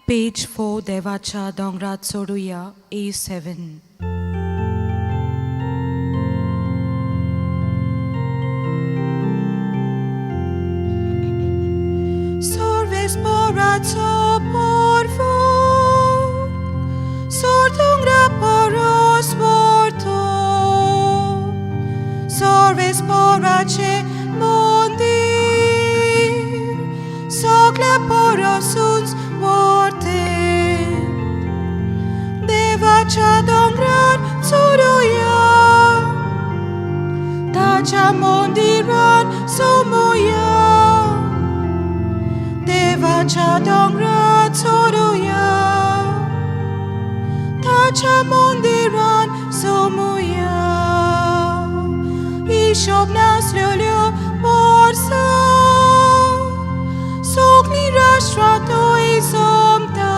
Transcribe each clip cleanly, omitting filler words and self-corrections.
Page 4 देवाच्या दोंगरात सोडूया A7. Sorves poraco por vår, sortungra poros vorto, sorves porace mondir, sokla porosuns vorte, devacha dongran soruya, tacha mondiran somuya. Devacha dongrat soruya, tacha mondiran somuya. Ishop naslulyo borsa, sokni rashtrato isomta.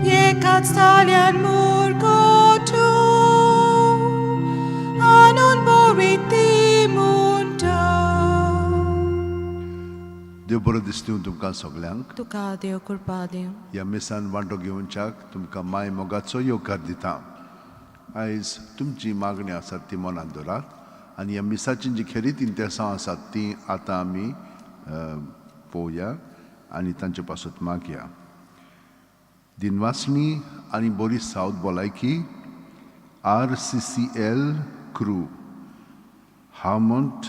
Yekat stalyan murgotu, anon boriti munta. देव बरो दिसता तुमकां सगल्यांक. तुका देव कृपा दिवं. ह्या मिसान वांटो घेवनच्याक तुमकां माय मोगाचो येवकार दिता. आयज तुमची मागणी आसा ती मनांत दवरात आनी ह्या मिसाची जी खरी इंतेसां आसात ती आतां आमी पळोवया आनी तांचे पासून मागया. दिनवासणी आनी बरी सावथ भलायकी RCCL क्रू हार्मंट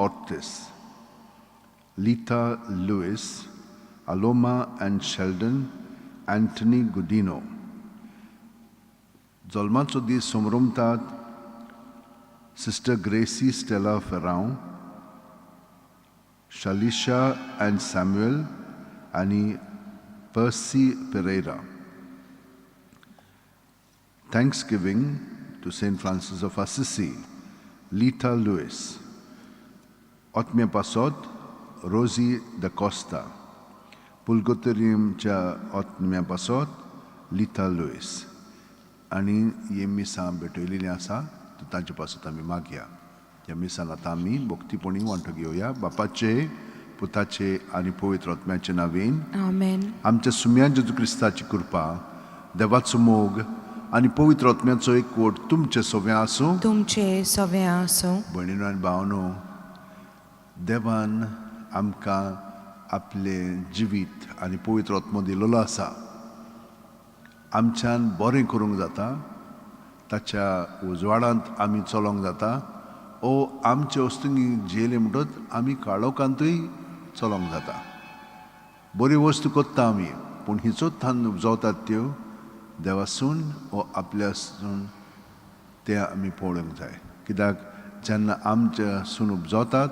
ऑर्टिस Lita Lewis, Aloma and Sheldon, Anthony Godino. Zolmacho di somrumtat Sister Gracie Stella Ferrão, Shalisha and Samuel, Ani Percy Pereira. Thanksgiving to St. Francis of Assisi, Lita Lewis. Otmia Pasot, Rosie da Costa, Pulgoteriumच्या ऑत्म्यापासत Lita Lewis आणि हे मिसां भेटयलेलीं आसा तांचे पासून आमी मागया. ह्या मिसान आतां आमी भक्तीपणी वांटो घेवया. बापाचे पुताचे आनी पवित्र आत्म्याचे नांवेन आमेन. आमच्या सुम्या जेजू क्रिस्ताची कृपा, देवाचो मोग आनी पवित्र आत्म्याचो एकवट तुमचे सगळ्यां आसूं. तुमचे सगळ्यां आसूं. भयणीनो आनी भावनो, देवान आमकां आपले जिवीत आनी पवित्र आत्मो दिलेलो आसा. आमच्यान बरें करूंक जाता, ताच्या उजवाडांत आमी चलोंक जाता, ओ आमचे वस्तूंनी जियेले म्हणटच आमी काळोखांतूय चलोंक जाता. बऱ्यो वस्तू कोत्ता आमी, पूण हिचोच थान उपजवतात त्यो देवासून वो आपल्यासून ते आमी पळोवंक जाय. कित्याक जेन्ना आमच्या सून उपजवतात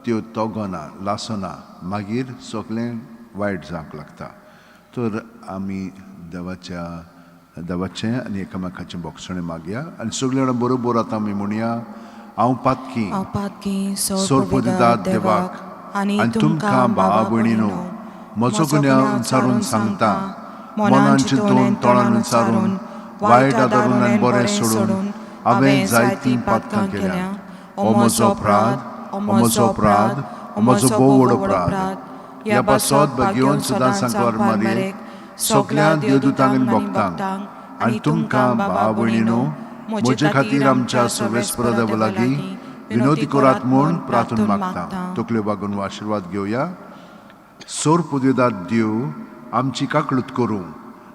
त्यो तोगना लासना मागीर सगळें वायट जावंक लागता. तर आमी देवाचें आनी एकामेकाचें भोगसणें मागया आनी सगळीं जाणां बरोबर आतां आमी म्हणया. हांव पातकी सोरपोदितात देवाक आनी तुमकां भावा भयणीनो, म्हजो गुन्यांव उंचारून सांगता, मनान चिंतून तोंडान विचारून वायट आदारून आनी बरें सोडून हांवें जायतीं पातकां केल्या. हो म्हजो अपराध, हो म्हजो अपराध, हो म्हजो भोव व्हड अपराध. ह्या पासत घेवन सुद्दां सांकवार मारयेक सगळ्या देवदूतांक आनी भक्तांक आनी तुमकां भावा भयणीनो, म्हजे खातीर आमच्या सर्वेस्पर देवा लागीं विनोदी करात म्हूण प्रार्थना मागता. तकल्यो बागून आशिर्वाद घेवया. सोर पुदिदार देव आमची काकळूत करूं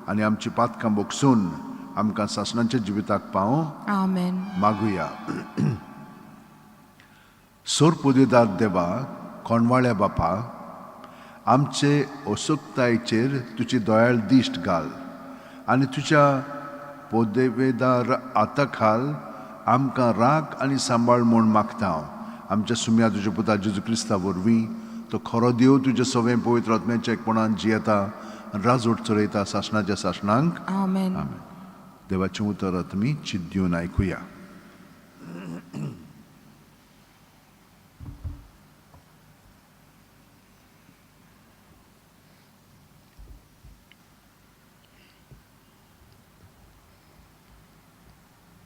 आनी आमची पातकां बोगसून आमकां सासणाच्या जिविताक पावो. आमेन. मागुया. सोर पुदिदार देवा, कोणवाळ्या बापा, आमचे असुकतायेचेर तुजी दयाळ दिश्ट घाल आनी तुज्या पोदेवेदार आताखाल आमकां राख आनी सांबाळ म्हूण मागता. आमच्या सुम्या तुज्या पुता जेजू क्रिस्ता वरवीं तो खरो देव तुजे सगळें पवित्र आत्म्याच्या एकपणान जियेता आनी राजवट चलयता सासणाच्या सासणांक. आमेन. देवाचें उतर तुमी चित दिवन आयकुया.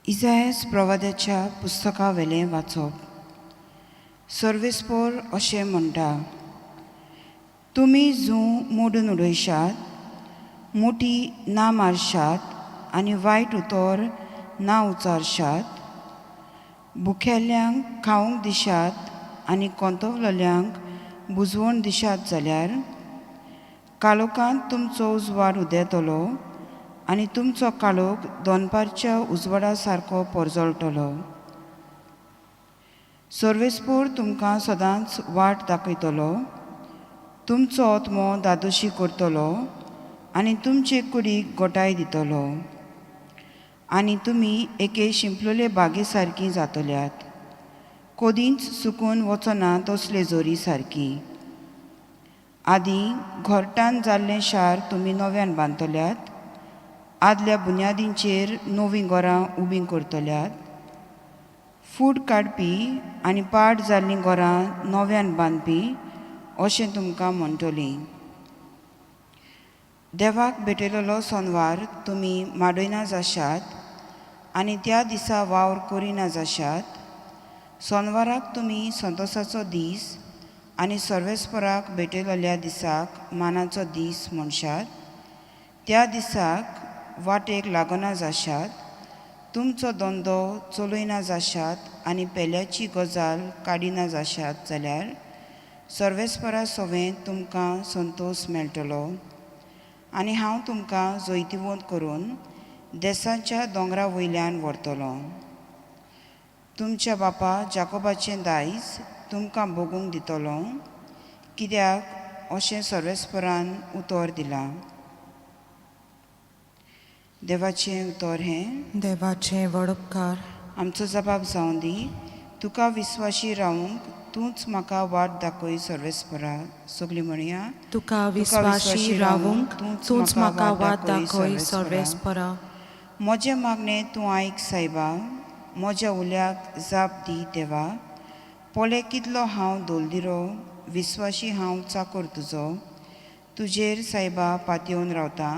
इसायास प्रवाद्याच्या पुस्तका वेलें वाचप. सर्वेस्पोर अशें म्हणटा, तुमी जूं मोडून उडयशात मोठी ना मारशात आनी वायट उतर ना उचारशात, भुकेल्ल्यांक खावंक दिशात आनी कोंतवलेल्यांक बुजवण दिशात जाल्यार काळोखांत तुमचो उजवाड उदेतलो आनी तुमचो काळोख दोनपारच्या उजवाडा सारको परजळटलो. सर्वेस्पोर तुमकां सदांच वाट दाखयतलो, तुमचो आत्मो दादोशी करतलो आनी तुमचे कुडीक गोटाय दितलो, आनी तुमी एके शिंपलेले बागे सारकीं जातल्यात, कदींच सुकून वचना तसले जोरी सारकी. आदीं घोरटान जाल्लें शार तुमी नव्यान बांदतल्यात, आदल्या बुन्यादींचेर नवीं घरां उबीं करतल्यात, फूट काडपी आनी पाड जाल्लीं घरां नव्यान बांदपी अशें तुमकां म्हणटलीं. देवाक भेटयलेलो सोनवार तुमी माडयना जाशात आनी त्या दिसा वावर करिना जाशात. सोनवाराक तुमी संतोसाचो दीस आनी सर्वेस्पराक भेटयलेल्या दिसाक मानाचो दीस म्हणशात. त्या दिसाक वाटेक लागना जाशात, तुमचो धंदो चलयना जाशात आनी पेल्याची गजाल काडिना जाशात जाल्यार सर्वेस्परा सवें तुमकां संतोस मेळटलो आनी हांव तुमकां जैतिवंत करून देसाच्या दोंगरा वयल्यान व्हरतलो. तुमच्या बापा जाकोबाचें दायज तुमकां भोगूंक दितलो, कित्याक अशें सर्वेस्परान उतर दिलां. देवाचें उतर हें. देवाचें वडपकार. आमचो जबाब जावन दी. तुका विस्वाशी रावूंक तूंच म्हाका वाट दाखय सर्वेस्परा. सगळीं म्हणया. तुका विस्वाशी रावूंक तूंच म्हाका वाट दाखय सर्वेस्परा. म्हजें मागणें तूं आयक सायबा, म्हज्या उल्याक जाप दी देवा. पोळे कितलो हांव दोलदिरो, विस्वाशी हांव चाकर तुजो. तुजेर सायबा पातयेवन रावता,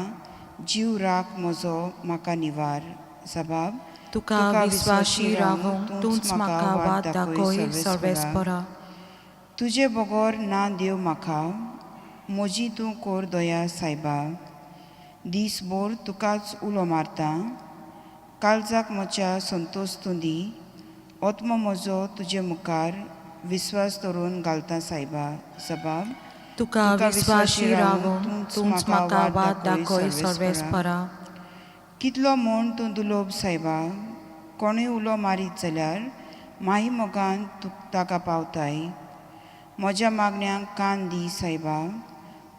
जीव राख म्हजो म्हाका निवार. जबाब. तुका विस्वाशी रावूंक तूंच म्हाका वाट दाखय सर्वेस्परा. तुजे बगोर ना देव म्हाका, म्हजी तूं कोर दया सायबा. दीसभर तुकाच उलो मारता, काळजाक म्हज्या संतोश तूं दी. आत्मो म्हजो तुजे मुखार विस्वास दवरून घालता सायबा. जबाब. तुका विस्वाशी रावूंक तूंच म्हाका वाट दाखय सर्वेस्परा. कितलो म्हूण तूं दुलोब सायबा, कोणूय उलो मारीत जाल्यार माही मोगान ताका पावताय. म्हज्या मागण्यांक कान दी सायबा,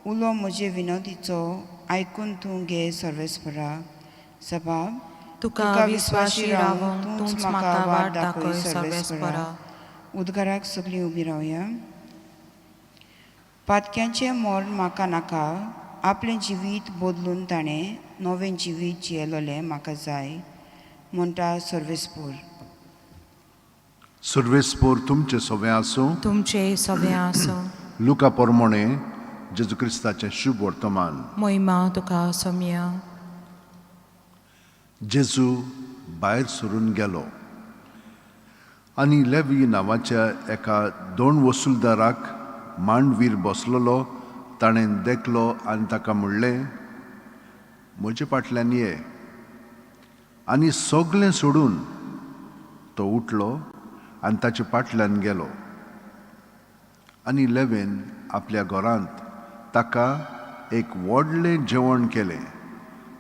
उलो म्हजे विनोदीचो आयकून तूं घे सर्वेस्परा. जबाब. तुका विस्वाशी रावूंक तूंच म्हाका वाट दाखय सर्वेस्परा. उदगाराक सगळीं उबी रावया. पातक्यांचें मरण म्हाका नाका, आपलें जिवीत बदलून ताणें नवें जिवीत जियेलोलें म्हाका जाय म्हणटा सर्वेस्पोर. सर्वेस्पोर तुमचे सवें आसूं. तुमचे सवें आसूं. लुका पोरमोणे जेजू क्रिस्ताचें शुभ वर्तमान. महिमा तुका सोम्या. जेजू भायर सरून गेलो आनी लेवी नांवाच्या एका दोन वसूलदाराक मांडवीर बसलेलो ताणें देखलो आनी ताका म्हणलें, म्हजे फाटल्यान ये. आनी सगळें सोडून तो उठलो आनी ताचे फाटल्यान गेलो. आनी लेवेन आपल्या घरांत ताका एक व्हडलें जेवण केलें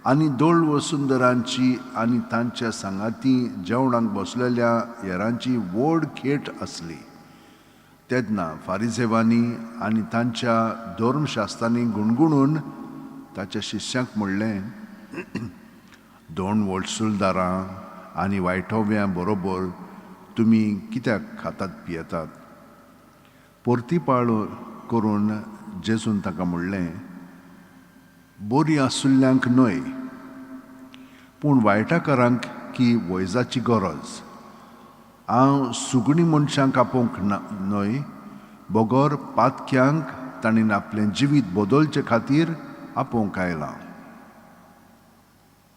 आनी दोळ वसुंदरांची आनी तांच्या सांगाती जेवणाक बसलेल्या हेरांची व्हड खेट आसली. तेन्ना फारिसेवांनी आनी तांच्या धर्मशास्त्रांनी गुणगुणून ताच्या शिश्यांक म्हणलें, दोन वसुलदारां आनी वायटोव्यां बरोबर तुमी कित्याक खातात पियेतात. परतीपाळ करून जेजून ताका म्हणलें, बरी आसुल्ल्यांक न्हय पूण वायटाकारांक की वैजाची गरज. हांव सुगणी मनशांक आपोवंक न्हय, बगोर पातक्यांक ताणें आपलें जिवीत बदलचे खातीर आपोवंक आयलां.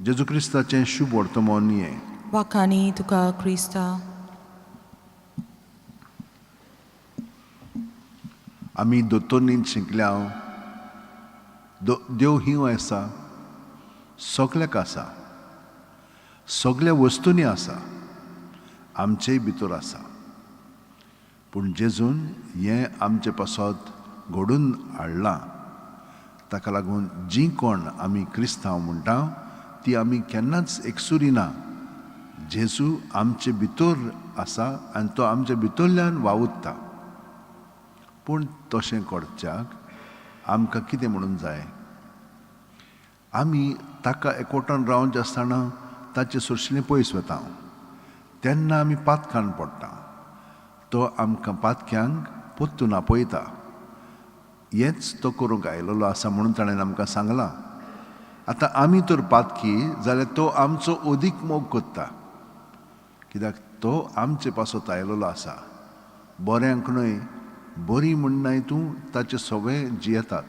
जेजू क्रिस्ताचें शुभ वर्तमान हें. वाखाणी तुका क्रिस्ता. आमी दोतोरनीन शिकल्या देव हिंव आसा सगल्याक आसा, सगल्या वस्तूंनी आसा, आमचेय भितर आसा. पूण जेजून हें आमचे पासत घडून हाडलां. ताका लागून जीं कोण आमी क्रिस्तांव म्हणटा ती आमी केन्नाच एकसुरी ना. जेजू आमचे भितर आसा आनी तो आमचे भितरल्यान वावुरता. पूण तशें करच्याक आमकां कितें म्हणून जाय? आमी ताका एकवटान रावचे आसतना ताचे सुरशिल्लें पयस वता, तेन्ना आमी पातकान पडटा. तो आमकां पातक्यांक पोत्तून आपयता. हेंच तो करूंक आयिल्लो आसा म्हणून ताणें आमकां सांगलां. आतां आमी तर पातकी जाल्यार तो आमचो अदीक मोग कोत्ता, कित्याक तो आमचे पासत आयिल्लो आसा. बऱ्यांक न्हय, बरी म्हणनाय तूं ताचे सगळें जियेतात,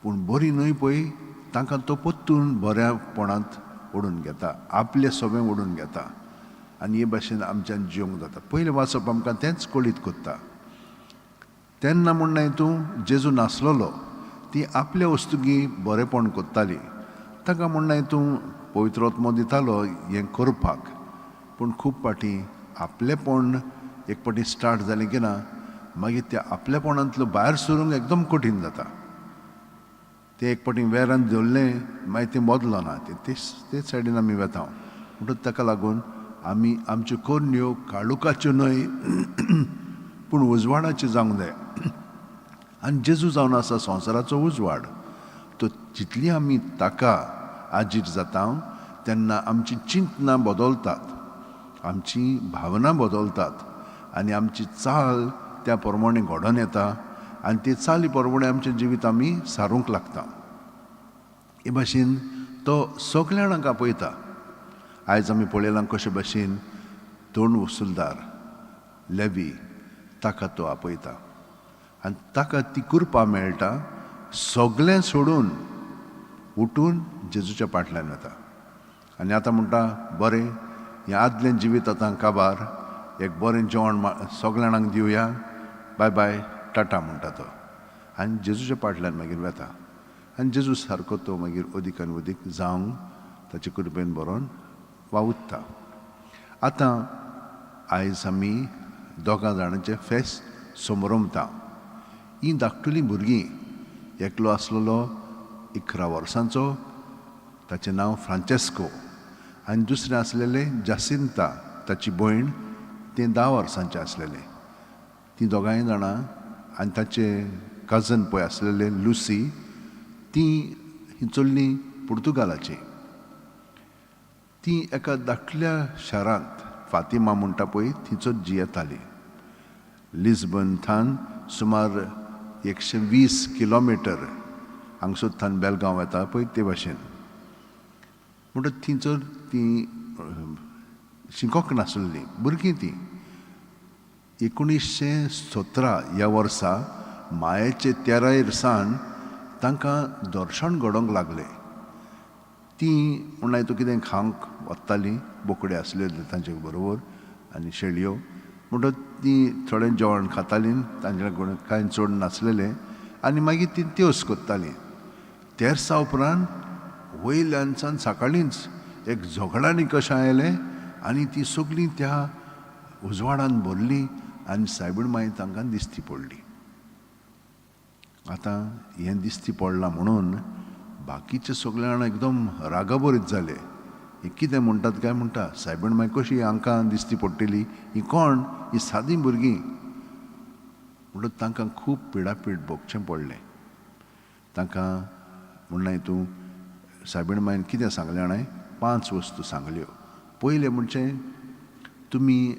पूण बरी न्हय पळय तांकां तो पोत्तून बऱ्यापणांत ओडून घेता, आपलें सगळें ओडून घेता. आनी हे भाशेन आमच्यान जियोंक जाता. पयलें वाचप आमकां तेंच कळीत कोत्ता. तेन्ना म्हणनाय तूं जेजू नासलोलो, ती आपल्या वस्तुकी बरेपण कोत्ताली. ताका म्हणनाय तूं पवित्र आत्मो दितालो हें करपाक. पूण खूब पाटी आपलेपण एक पाटी स्टार्ट जालें की ना, मागीर त्या आपलेपणांतलो भायर सरूंक एकदम कठीण जाता. तें एक पाटी वेरान दवरलें मागीर तें बदलना, ते सायडीन आमी वेता. म्हणटच ताका लागून आमी आमच्यो कोरण्यो काळुकाच्यो न्हय पूण उजवाडाच्यो जावंक जाय. आनी जेजू जावन आसा संवसाराचो उजवाड. तो जितली आमी ताका आजीर जाता तेन्ना आमची चिंतनां बदलतात, आमची भावना बदलतात आनी आमची चाल त्या प्रमाणे घडोवन येता आनी ते चाली प्रमाणे आमचें जिवीत आमी सारूंक लागता. हे भाशेन तो सगल्या जाणांक आपयता. आयज आमी पळयलां कशे भाशेन दोन वसुलदार लेवी ताका तो आपयता आनी ताका ती कृपा मेळटा. सगळें सोडून उठून जेजूच्या फाटल्यान वता आनी आतां म्हणटा बरें हें आदलें जिवीत आतां काबार, एक बरें जेवण सगल्या जाणांक दिवया, बाय बाय टाटा म्हणटा तो. आनी जेजूच्या फाटल्यान मागीर वता आनी जेजू सारको तो मागीर अदीक आनी अदीक जावंक ताचे कृपेन बरोवन वावुरता. आतां आयज आमी दोगां जाणांचें फेस्त समारंभता. हीं धाकटुलीं भुरगीं, एकलो आसलेलो 11 वर्सांचो, ताचें नांव फ्रांचेस्को, आनी दुसरें आसलेलें जासिंता, ताची भयण, तें 10 वर्सांचें आसलेलें. तीं दोगांय जाणां आनी ताचे कजन पळय आसलेले लुसी, तीं चल्लीं पुर्तुगालाची. ती एका धाकट्या शारांत फातिमा म्हणटा पळय थंयसर जियेताली. लिस्बन थान सुमार 120 किलोमिटर हांगसर थान बेलगांव येता पळय ते भाशेन. म्हणटच थंयसर ती शिकोंक नासली भुरगीं. ती 1917 ह्या वर्सा मायेचे 13 सावन तांकां दर्शन घडोवंक लागलें. ती म्हणल्यार तूं कितें खावंक वतालीं, बोकडे आसल्यो तांचे बरोबर आनी शेळयो. म्हणटच ती थोडें जेवण खातालीं, तांचे कांय चड नासलेलें आनी मागीर ती त्योस कोत्तालीं. 13 उपरांत वयल्यान सावन सकाळींच एक झगडांनी कशें आयलें आनी ती सगळीं त्या उजवाडान भरलीं आनी सायबीण मागीर तांकां दिश्टी पडली. आतां हें दिश्टी पडलां म्हणून बाकीचे सगळे जाण एकदम रागाबरीत जाले. ही कितें म्हणटात काय म्हणटा, सायबीण मागीर कशी हांकां दिश्टी पडटली, ही कोण, ही सादीं भुरगीं. म्हणटच तांकां खूब पिडापीड भोगचें पडलें. तांकां म्हणना तूं सायबीण मागीर कितें सांगलें जाणाय, 5 वस्तू सांगल्यो. पयलें म्हणचें तुमी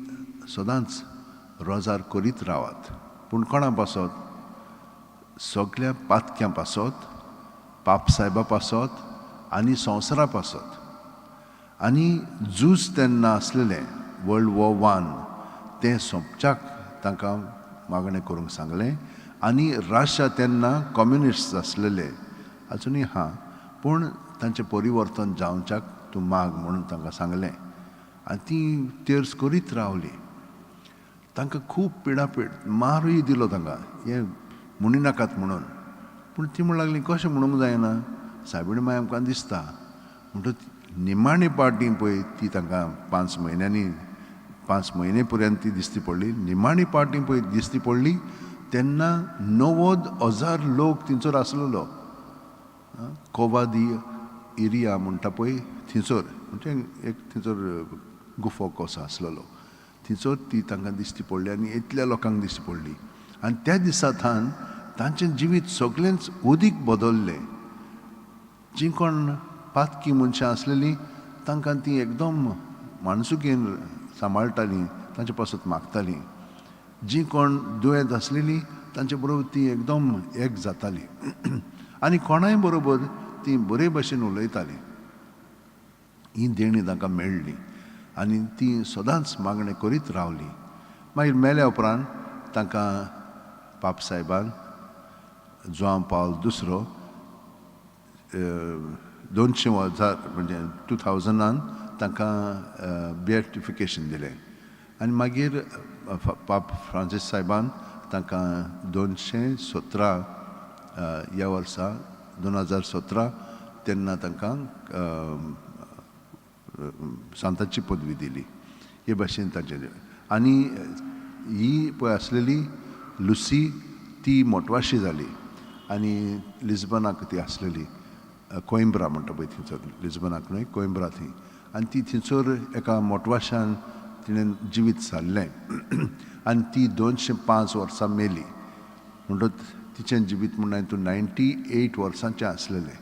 सदांच रोजार करीत रावात, पूण कोणा पासत, सगळ्या पातक्यां पासत, पापसायबा पासत आनी संवसारा पासत. आनी झूज तेन्ना आसलेलें वर्ल्ड वॉर 1 तें सोंपच्याक तांकां मागणें करूंक सांगलें. आनी राशिया तेन्ना कम्युनिस्ट आसलेले, अजुनूय हा, पूण तांचें परिवर्तन जावच्याक तूं माग म्हणून तांकां सांगलें. आनी ती तेर्स करीत रावली. तांकां खूब पिडापीड, मारूय दिलो तांकां, हें म्हणिनाकात म्हणून. पूण ती म्हणूंक लागली कशें म्हणूंक जायना, सायबीण मागीर आमकां दिसता म्हणटच निमाणी पार्टी पळय ती तांकां 5 म्हयने पर्यंत ती दिश्टी पडली. निमाणी पार्टी पळय दिश्टी पडली तेन्ना 90,000 लोक थिंचर आसलेलो. कोवादी एरिया म्हणटा पळय थिंचर, म्हणजे एक थंयसर गुफो कसो आसलेलो, थंयसर ती तांकां दिश्टी पडली आनी इतल्या लोकांक दिश्टी पडली. आनी त्या दिसा तांचें जिवीत सगळेंच उदीक बदललें. जीं कोण पातकी मनशां आसलेलीं तांकां ती एकदम माणसुकेन सांबाळटालीं, तांचे पासत मागतालीं. जीं कोण दुयेंत आसलेलीं तांचे बरोबर ती एकदम एक जातालीं आनी कोणाय बरोबर ती बरे भशेन उलयतालीं. ही देणी तांकां मेळ्ळी आनी ती सदांच मागणें करीत रावलीं. मागीर मेल्या उपरांत तांकां पाप सायबान जुआंव पावल II 200 वर्सां म्हणजे 2000 तांकां बेटिफिकेशन दिलें. आनी मागीर पाप फ्रांसीस सायबान तांकां 217 ह्या वर्सा 2017 तेन्ना तांकां सांताची पदवी दिली. हे भाशेन तांचे आनी ही पळय आसलेली लुसी ती मोटवाशी जाली आनी लिस्बनाक ती आसलेली, कोइंब्रा म्हणटा पळय थंयसर, लिस्बनाक न्हय कोइंब्रा थंय. आनी ती थंयसर एका मोटवाशान तिणें जिवीत सारलें आनी ती 205 वर्सां मेली. म्हणटच तिचें जिवीत म्हणून तूं 98 वर्सांचें आसलेलें.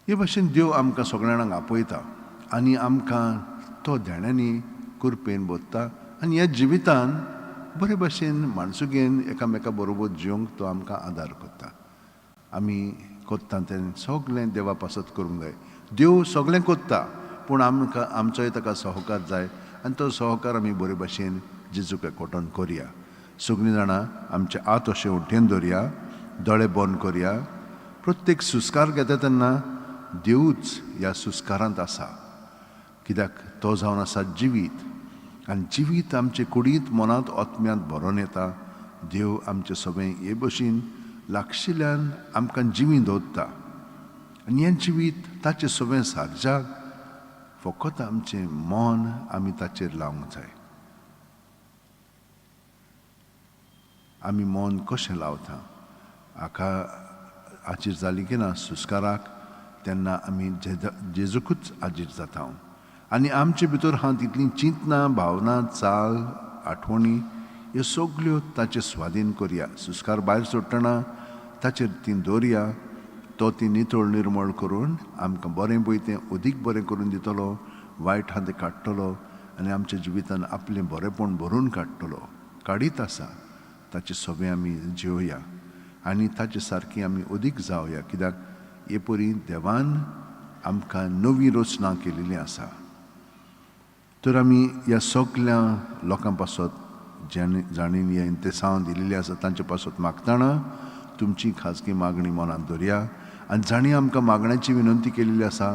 हे भाशेन देव आमकां सगळ्या जाणांक आपयता आनी आमकां तो देण्यानी कुरपेन बोत्ता आनी ह्या जिवितान बरे भशेन माणसुगेन एकामेका बरोबर जिवंक तो आमकां आदार करता. आमी कोत्ता तें सगळें देवा पासत करूंक जाय. देव सगळें कोत्ता पूण आमकां आमचोय ताका सहकार जाय आनी तो सहकार आमी बरे भशेन जेजूक एकवटून करया. सगळीं जाणां आमचे आत अशें उठेन दवरया, दोळे बंद करया. प्रत्येक सुस्कार घेता तेन्ना देवूच ह्या सुस्कारांत आसा, कित्याक तो जावन आसा जिवीत आनी जिवीत आमचे कुडींत मनांत आत्म्यांत भरोन येता. देव आमचें सगळें हे भशेन लागशिल्ल्यान आमकां जिवीत दवरता आनी हें जिवीत ताचें सगळें सारजाक फकत आमचें मन आमी ताचेर लावंक जाय. आमी मन कशें लावता? हाका हाचेर जाली की ना सुस्काराक तेन्ना आमी जेजूकूच हाजीर जाता आनी आमचे भितर तितलीं चिंतनां, भावना, चाल, आठवणी ह्यो सगळ्यो ताचे स्वाधीन करया. सुस्कार भायर सोडटना ताचेर ती दवरया. तो ती नितळ निर्मळ करून आमकां बरें पळय तें अदीक बरें करून दितलो, वायट आहा तें काडटलो आनी आमच्या जिवितान आपलें बरेंपण भरून काडीत आसा. ताचे सगळें आमी जिवया आनी ताचे सारकी आमी अदीक जावया, कित्याक हे परी देवान आमकां नवी रचना केलेली आसा. तर आमी ह्या सगळ्या लोकां पासत जाणीन हे इंतेसांव दिलेली आसा तांचे पासत मागतना तुमची खाजगी मागणी मनांत दवरया आनी जाणी आमकां मागण्याची विनंती केलेली आसा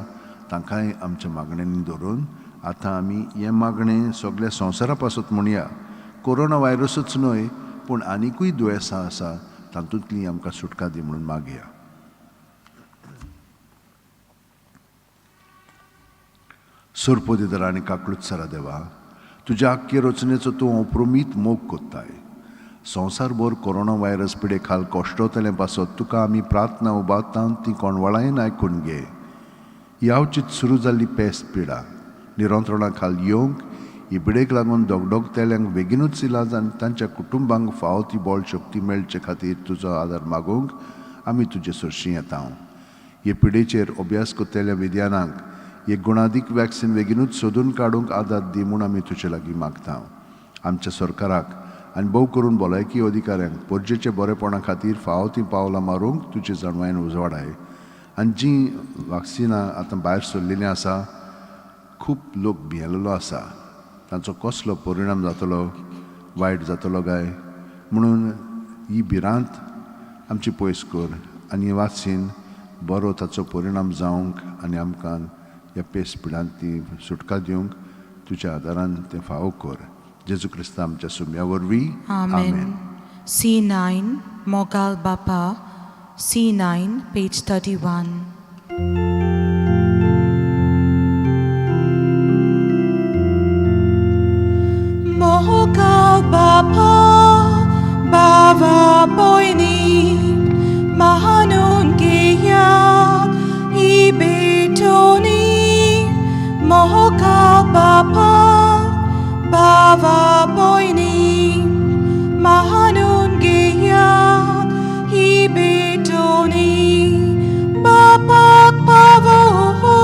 तांकांय आमच्या मागण्यांनी धरून आतां आमी हें मागणें सगळ्या संवसारा पासत म्हणया. कोरोना व्हायरसूच न्हय पूण आनिकूय दुयेंसां आसा तातूंतली आमकां सुटका दी म्हणून मागया. सोरपोदिदर आनी काकूळसारा देवा, तुज्या आख्खे रचनेचो तूं अप्रोमीत मोग कोत्ताय. संवसारभर कोरोना व्हायरस पिडे खाल कश्टोतलें पासत तुका आमी प्रार्थना उबारतात ती कोणवळायेन आयकून घे. यावचीत सुरू जाल्ली पेस्त पिडा निरंत्रणा खाल येवंक ही पिडेक लागून दोगदोगतेल्यांक बेगीनूच इलाज आनी तांच्या कुटुंबांक फावो ती बळ शक्ती मेळचे खातीर तुजो आदार मागूंक आमी तुजे सरशीं येता. हे पिडेचेर अभ्यास करतल्या विद्यानांक हे गुणादीक वॅक्सीन बेगीनूच सोदून काडूंक आदार दी म्हूण आमी तुजे लागीं मागता. आमच्या सरकाराक आनी भोव करून भलायकी अधिकाऱ्यांक परजेचे बरेपणा खातीर फावो ती पावलां मारूंक तुजे जाणवायेन उजवाडाय. आनी जीं वॅक्सिनां आतां भायर सरलेलीं आसा खूब लोक भियेलेलो आसा, तांचो कसलो परिणाम जातलो, वायट जातलो काय म्हणून ही भिरांत आमची पयस कर आनी ही वॅक्सीन बरो ताचो परिणाम जावंक आनी आमकां ह्या पेस पिडांत ती सुटका दिवंक तुज्या आदारान तें फावो कर. जेजू क्रिस्त आमच्या सुम्या वरवीं आमेन. C9 मोगाल बापा, C9 page 31. मोहकाव बापा बावा बोयनी महानून गेयाक ही बेटोनी मोहकाव बापा बावा बोयनी महानून गेयाक ही बेटोनी बापाक पावो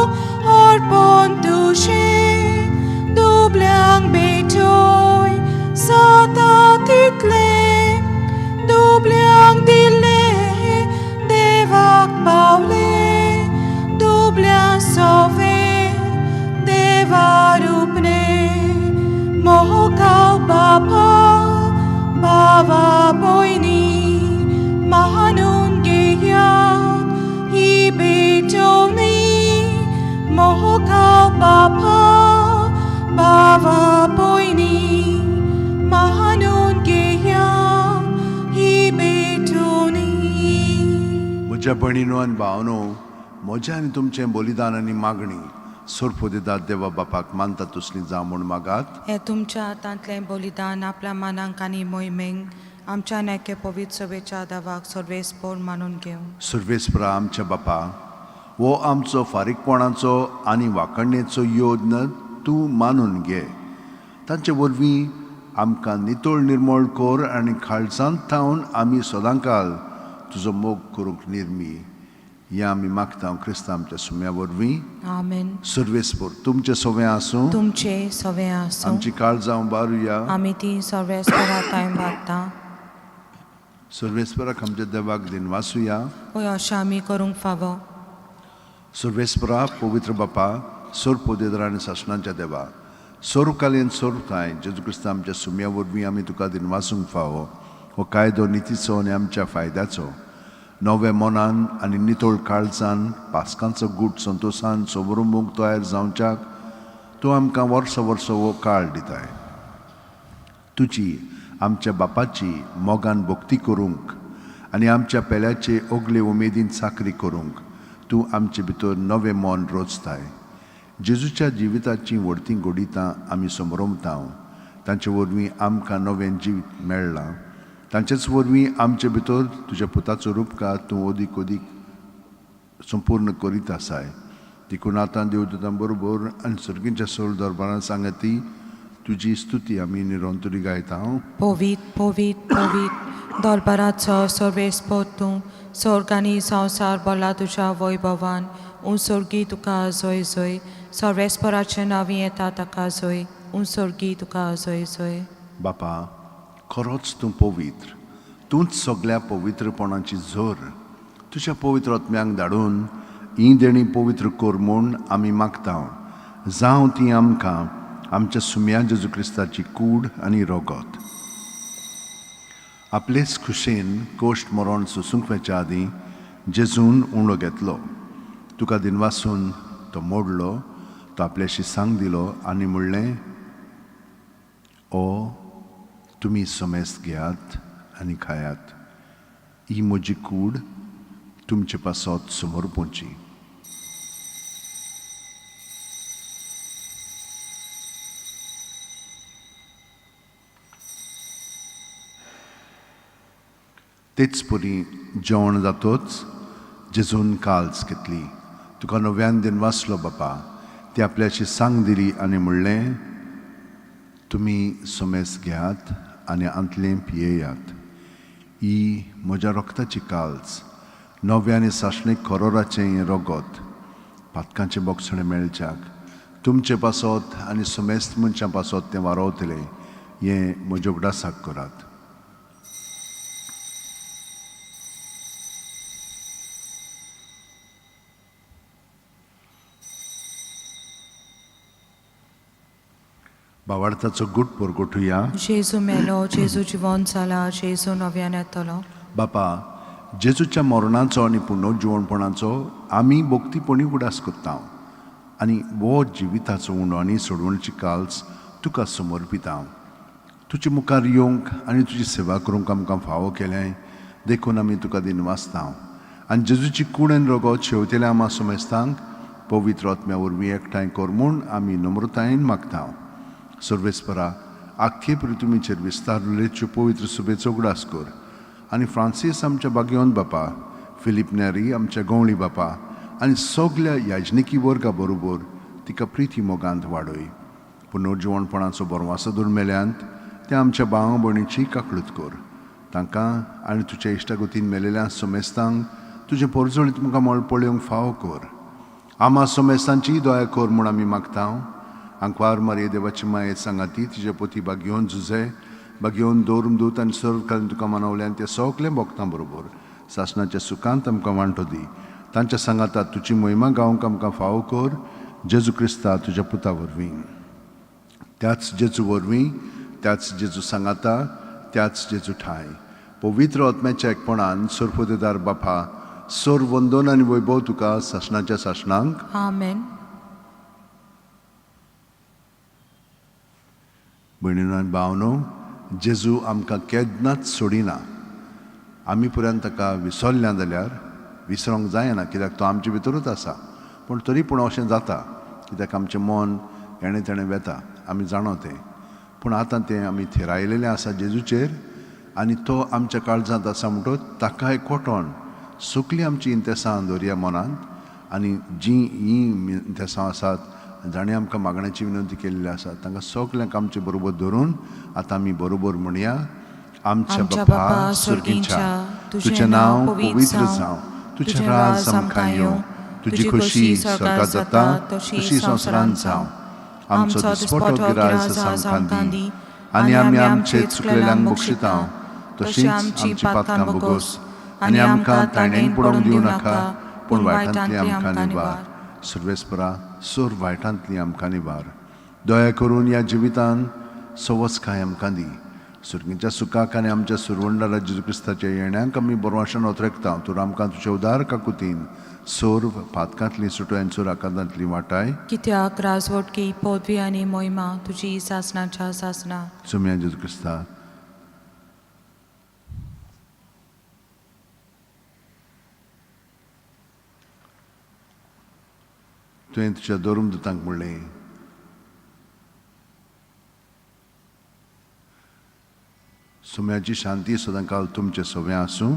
अर्पण तुझे doblang betoy sata title doblang dile devak paule doblang sove devarupne mohokau bapa bava boyni mahanun geya hi betoni mohokau bapa बावा बोयनी महानून गेया ही बेटोनी म्हज्या भयणीनो आनी भावनो म्हजें आनी तुमचें बलिदान आनी मागणी सोरफो दितात देवा बापाक मानता तसली जावं म्हूण मागात. हे तुमच्या हातांतलें बलिदान आपल्या मनांक आनी मोहिमेक आमच्या नेके पवित्र सभेच्या दावाक सर्वेस्पर मानून घेवं. सर्वेस्परा आमच्या बापा वो आमचो फारीकपणाचो आनी वाखणणेचो योजना तूं मानून घे. तांचे वरवीं आमकां नितळ निर्मळ कोर आनी खाळसांत थावन आमी सदांकाल तुजो मोग करूंक निर्मी. हें आमी मागता क्रिस्तांव आमच्या सुम्या वरवीं. आमेन. सर्वेस्पर तुमचे सवें आसूं. तुमचे सवें आसूं. आमची काळजां बारुया. आमी ती सर्वेस्पराताय मागता. सर्वेस्पराक आमच्या देवाक दिन वासुया. पळय अशें आमी करूंक फावो. सर्वेस्परा पवित्र बापा सोर पोदेदार आनी शासनाच्या देवा सोरकालीन सोरताय जेजू क्रिस्तांव आमच्या सुम्या वरवीं आमी तुका दिन वासूंक फावो. हो कायदो नितीचो आनी आमच्या फायद्याचो नवे मनान आनी नितळ काळजान पास्कांचो गूट संतोशान सोबरूंबूंक तयार जावच्याक तूं आमकां वर्स वर्स हो काळ दिताय. तुजी आमच्या बापाची मोगान भक्ती करूंक आनी आमच्या पेल्याचे ओगले उमेदीन चाकरी करूंक तूं आमचे भितर नवें मन रोचताय. जेजूच्या जिविताची व्हडती घोडितां आमी समरमता. तांचे वरवीं आमकां नवें जिवीत मेळ्ळां. तांचेच वरवीं आमचे भितर तुज्या पुताचो रूपकार तूं ओदीक ओदीक संपूर्ण करीत आसाय. देखून आतां देवदूतां बरोबर आनी सर्गींच्या सोल दरबारान सांगती तुजी स्तुती आमी निरंतरी गायता. पोवीत पोवीत पोवीत दरबाराचो सर्वेस्पर तूं स्वर्ग आनी संवसार भरला तुज्या वैभवान. उंसर्गी तुका जय जय सर्वेस्पराचें नांवी येता ताका जय. उंसर्गी तुका जय जय. बापा खरोच तूं पवित्र. तूंच सगळ्या पवित्रपणाची झर तुज्या पवित्र आत्म्यांक धाडून ही देणी पवित्र कर म्हूण आमी मागता. जावं ती आमकां आमच्या सुम्या जेजू क्रिस्ताची कूड आनी रगत. आपलेच खुशेन कोश्ट मरण सोंसूंक वेच्या आदीं जेजून उणो घेतलो. तुका दिनवासून तो मोडलो. तो आपल्याशी सांग दिलो आनी म्हणलें ओ तुमी सोमेस्त घेयात आनी खायात. ही म्हजी कूड तुमचे पासत समोर पोंची. तेच परी जेवण जातोच जेजून काल्स घेतली. तुका नव्यान दिन वाचलो बापा. ती आपल्याशी सांग दिली आनी म्हणलें तुमी सोमेस घेयात आनी आंतलें पियेयात. ही म्हज्या रक्ताची काल्स नव्या आनी साशणीक करोराचें रगत पातकांचे बोगसणे मेळच्याक तुमचे पासत आनी सोमेस्त मनशां पासत तें वारोवतलें हें म्हज्या उगडासाक करात. भावार्थाचो गूट परगोटुया. जेजू मेलो, जेजू जिवंत जाला, जेजू नव्यान येतलो. बापा जेजूच्या मरणाचो आनी पुनर्जिवणपणाचो आमी भक्तीपणी उडास करता आनी वो जिविताचो उणो आनी सोडवणची काल्स तुका समर्पिता. तुजे मुखार येवंक आनी तुजी सेवा करूंक आमकां फावो केलें देखून आमी तुका दिन वाचता. आनी जेजूची कूड आनी रगत शेवतेल्या आमा सोमेस्तांक पवित्र आत्म्या वरवीं एकठांय कर म्हूण आमी नम्रतायेन मागता. सर्वेस्परा आख्खे पृथ्वीचेर विस्तारलेच्यो पवित्र सुबेचो उगडास कर. आनी फ्रांसीस आमच्या बागयोन बापा, फिलीप नेरी आमच्या गवळी बापा आनी सगल्या याजनिकी वर्गा बरोबर तिका प्रिती मोगांत वाडय. पुनर्जीवणपणाचो बरवासो दुर्मेल्यांत ते आमच्या भाव भयणीची काकळूत कर. तांकां आनी तुज्या इश्टागतीन मेलेल्या सोमेस्तांक तुजे परजळीत तुमकां मळ पळोवंक फावो कर. आमा सोमेस्तांची दया कर म्हूण आमी मागता. आंकवार मारये देवाची माये सांगाती तिजे पोती बागयोन झुजे बागयोन दौरून दूत आनी सर्व घालून तुका मानवल्यान ते सगळे भक्तां बरोबर सासणाच्या सुखांत आमकां वांटो दी. तांच्या सांगातात तुजी महिमा गावंक आमकां फावो कर. जेजू क्रिस्ता तुज्या पुता वरवीं, त्याच जेजू वरवीं, त्याच जेजू सांगाता, त्याच जेजू ठाय पवित्र आत्म्याच्या एकपणान सर्वोदेदार बापा सोर वंदन आनी वैभव तुका सासणाच्या सासणांक. आमेन. भयणीनो आनी भावनो, जेजू आमकां केन्नाच सोडिना. आमी पर्यंत ताका विसरल्या जाल्यार विसरोंक जायना, कित्याक तो आमचे भितरूच आसा. पूण तरी पूण अशें जाता, कित्याक आमचें मन हेणें तेणें वेता, आमी जाणो तें. पूण आतां तें आमी थिरायलेलें आसा जेजूचेर, आनी तो आमच्या काळजांत आसा म्हणटच ताका एकवटोन सगलीं आमची इंतेसां दवरया मनांत. आनी जीं इंतेसां आसात जाणें आमकां मागण्याची विनंती केल्ली आसा तांकां सगल्यांक आमचे बरोबर धरून आतां आमी बरोबर म्हणया. आमच्या बापा सुर्गीच्या, तुजें नांव पवित्र जावं, तुजें राज आमकां येवं, तुजी खोशी स्वर्गांत जाता तशी संवसारांत जावं. आमचो दिसपटो गिराय आमकां दी, आनी आमी आमचे चुकलेल्यांक बक्षिता तशींच आमची पातकां बोगोस, आनी आमकां ताणेन पडोवंक दिवं नाका, पूण वायटांतली आमकां निवार. सर्वेस्परा सोर वायटांतली आमकां निवार. दया करून ह्या जिवितान सवस्काय आमकां दी. सुर्गीच्या सुखाक आनी आमच्या सुरवंडा जेजू क्रिस्ताच्या येण्याक आमी बरवाशान ओतरेकता. तूं आमकां तुज्या उदार काकुतीन सोर पातकांतली सुटयांचो राकांतांतली वाटाय. कित्याक राजवटकी पदवी आनी मोहिमा तुजी सासणाच्या सासणा. सुम्या जेजू क्रिस्ता, तुवें तुज्या दोरूम दुतांक म्हणलें, सुम्याची शांती सदां काल तुमचे सवे आसूं.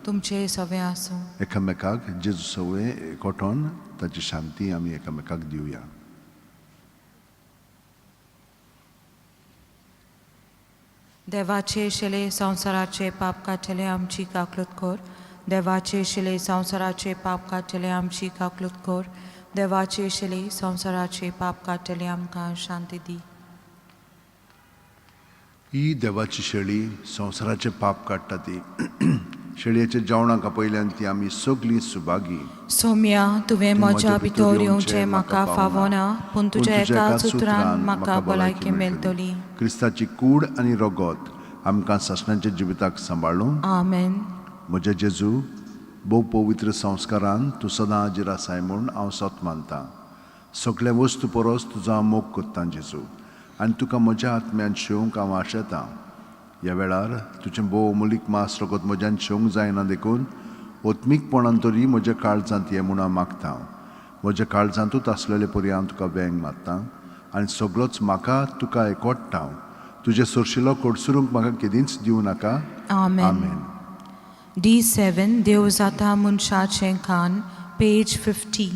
तुमचे सवे आसूं. एकामेकाक जेजू सवे एकवटोन ताची शांती आमी एकामेकाक दिवया. देवाचे शिले संवसाराचे पाप काडटले आमची काकलूत कर. देवाचे शिले संवसाराचे पाप काडटले आमची काकलूत कर. देवाचे शिले संवसाराचे पाप काडटले आमकां शांती दी. ही देवाची शेळी संवसाराचे पाप काडटा ती. शेळयेच्या जेवणाका पयल्यान ती आमी सगलीं सुभागी. सोम्या, तुवें म्हज्या भितर येवचें म्हाका फावना, पूण तुज्या एकाच उतरान म्हाका भलायकी मेळटली. क्रिस्ताची कूड आनी रगत आमकां सासणाच्या जिविताक सांबाळूं. आमेन. म्हज्या जेजू, भोव पवित्र संस्कारान तूं सदां हाजीर आसाय म्हूण हांव सत मानतां. सगळे वस्तू परस तुजो हांव मोग कोत्तां जेजू, आनी तुका म्हज्या आत्म्यान शेवंक हांव आशेतां. ह्या वेळार तुजें भोव अमोलीक मास रगत म्हज्यान शेवंक जायना देखून ओत्मीकपणान तरी म्हज्या काळजांत ये म्हूण हांव मागतां. म्हज्या काळजांतूच आसलेले परी हांव तुका वेंग मारतां, आनी सगळोच म्हाका तुका एकवटटा. तुजे सोरशिलो कोडसुरूंक म्हाका केदींच दिवं नाका. आमेन. D7 देव जाता मनशाचें खान, पेज 50.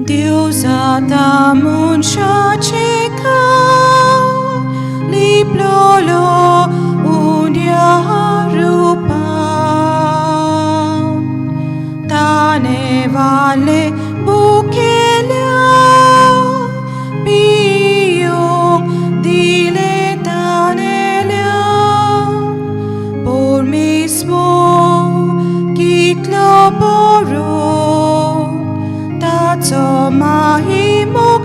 देव जाता मनशाचें खान, लिपलोलो उन्या रूपा, ताने वाले बुकेल्या पियोंक दिले तानेल्या. por mismo कितलो बरो ताचो माहिमोक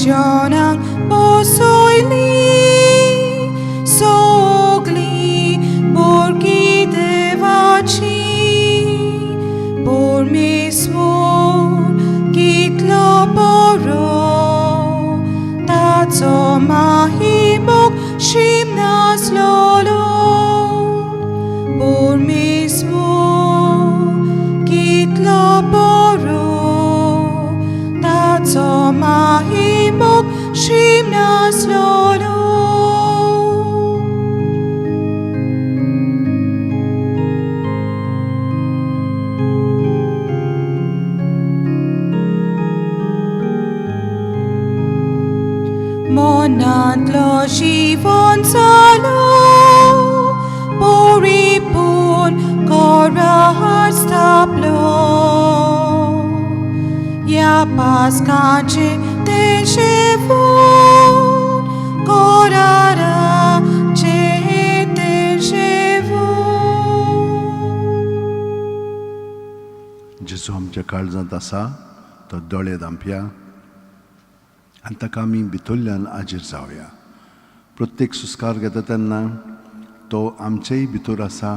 Sionang posoili sogli borgi devaci por mismo kitlo poro tazo mahimok shimnas lolo por mismo kitlo poro tazo mahimok shimnas lolo. Monantlo shivon salo poripun korahar staplo ya pas kanche ten shevon korara che ten shevon. जेजू आमच्या काळजांत आसा तो दोळे धांपया आनी ताका आमी भितरल्यान आजीर जावया. प्रत्येक सुस्कार घेता तेन्ना तो आमचेय भितर आसा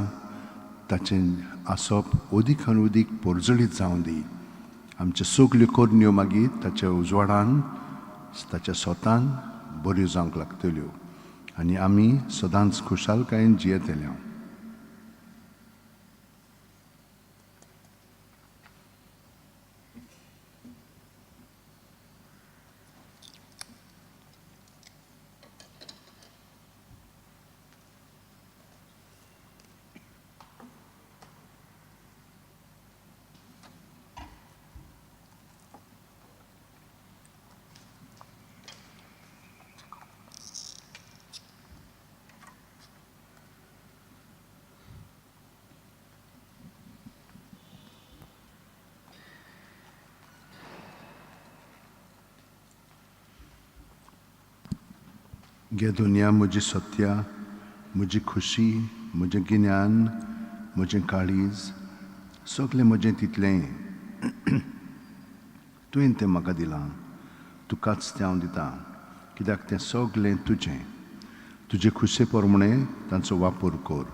ताचें आसप अदीक आनी अदीक पोरजळीत जावं दी. आमच्यो सगल्यो कोरण्यो मागीर ताच्या उजवाडान ताच्या स्वतान बऱ्यो जावंक लागतल्यो आनी आमी सदांच खुशालकायेन जियेतल्या. गे दुनिया म्हजी सत्या, म्हजी खुशी, म्हजें गिन्यान, म्हजें काळीज, सगलें म्हजें तितलें तुवें तें म्हाका दिलां. तुकाच तें हांव दितां कित्याक तें सगलें तुजें. तुजे खुशे प्रमाणें तांचो वापर कर.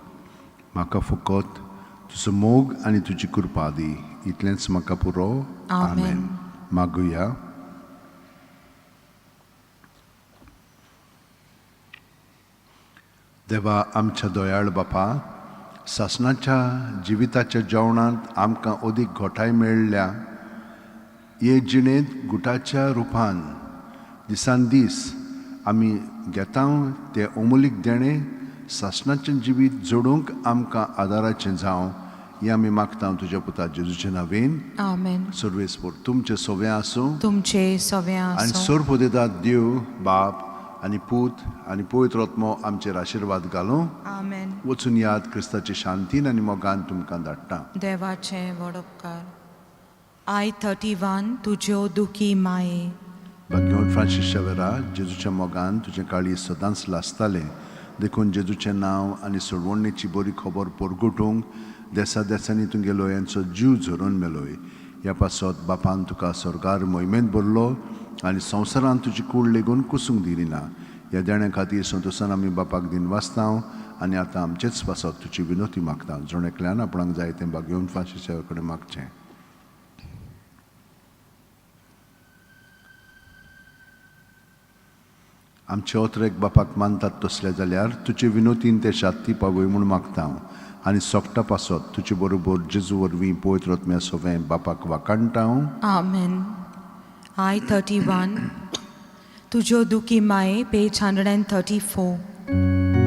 म्हाका फकत तुजो मोग आनी तुजी कृपा दी. इतलेंच म्हाका पुरो. आमेन. मागुया. देवा आमच्या दोयाळ बापा, सासणाच्या जिविताच्या जेवणांत आमकां अदीक घोटाय मेळ्ळ्या. हे जिणेंत गुटाच्या रुपान दिसान दीस आमी घेता तें अमूलीक देणें सासणाचें जिवीत जोडूंक आमकां आदाराचें जावं हें आमी मागता तुज्या पुता जेजूचे नांवेन. आमेन. सर्वेस्पर तुमचें सवें आसूं. तुमचे सवें आनी आसूं. सर्वोदेदात देव बाप आनी पूत आनी पवित्र आत्मो आमचेर आशिर्वाद घालूं. आमेन. वचून याद क्रिस्ताची शांतीन आनी मोगान तुमकां धाडटा. देवाचे व्हड उपकार. आय 31 तुज्यो दुखी माये. भाग्यवान फ्रांसीस शावेरा, जेजूच्या मोगान तुजें काळी सदांच लासतालें देखून जेजूचें नांव आनी सोडवणेची बरी खबर परगटूंक देसा देसांनी तुमगेलो यांचो जीव झरोवन मेलोय. ह्या पासत बापान तुका स्वर्गार मोहिमेंत भरलो आनी संवसारान तुजी कूड लेगून कुसूंक दिली ना. ह्या देण्या खातीर संतोशान आमी बापाक दिन वाचता आनी आतां आमचेच पासत तुजी विनोती मागता. जण एकल्यान आपणाक जाय तें भाग्यवान फ्रांसीस शावेरा कडेन मागचें. आमचे ओत्रेक बापाक मानतात तसले जाल्यार तुजे विनोतीन ते शांती पावय म्हूण मागता आनी सोगटा पासत तुजे बरोबर जेजू वरवीं पवित्र आत्म्या सवें बापाक वाकाणटा. आमेन. आय 31 तुज्यो दुखी माये पेज 134.